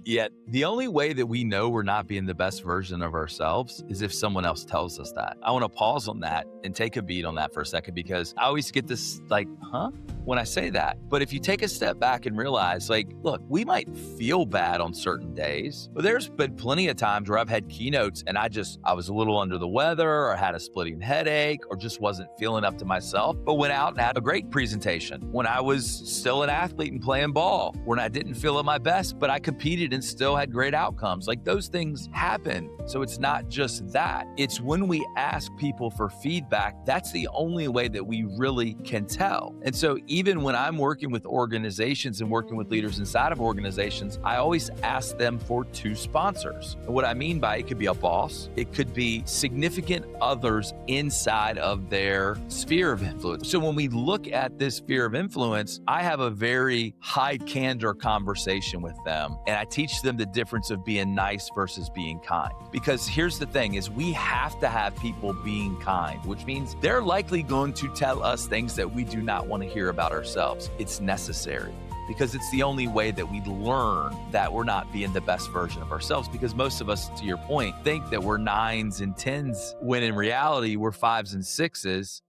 Yet the only way that we know we're not being the best version of ourselves is if someone else tells us that. I want to pause on that and take a beat on that for a second, because I always get this like, huh? When I say that. But if you take a step back and realize, like, look, we might feel bad on certain days, but there's been plenty of times where I've had keynotes and I was a little under the weather or had a splitting headache or just wasn't feeling up to myself, but went out and had a great presentation. When I was still an athlete and playing ball, when I didn't feel at my best, but I competed and still had great outcomes. Like, those things happen. So it's not just that. It's when we ask people for feedback, that's the only way that we really can tell. And so even when I'm working with organizations and working with leaders inside of organizations, I always ask them for 2 sponsors. And what I mean by it could be a boss, it could be significant others inside of their sphere of influence. So when we look at this sphere of influence, I have a very high candor conversation with them. And I teach them the difference of being nice versus being kind. Because here's the thing is we have to have people being kind, which means they're likely going to tell us things that we do not want to hear about ourselves. It's necessary, because it's the only way that we learn that we're not being the best version of ourselves. Because most of us, to your point, think that we're 9s and 10s when in reality we're 5s and 6s.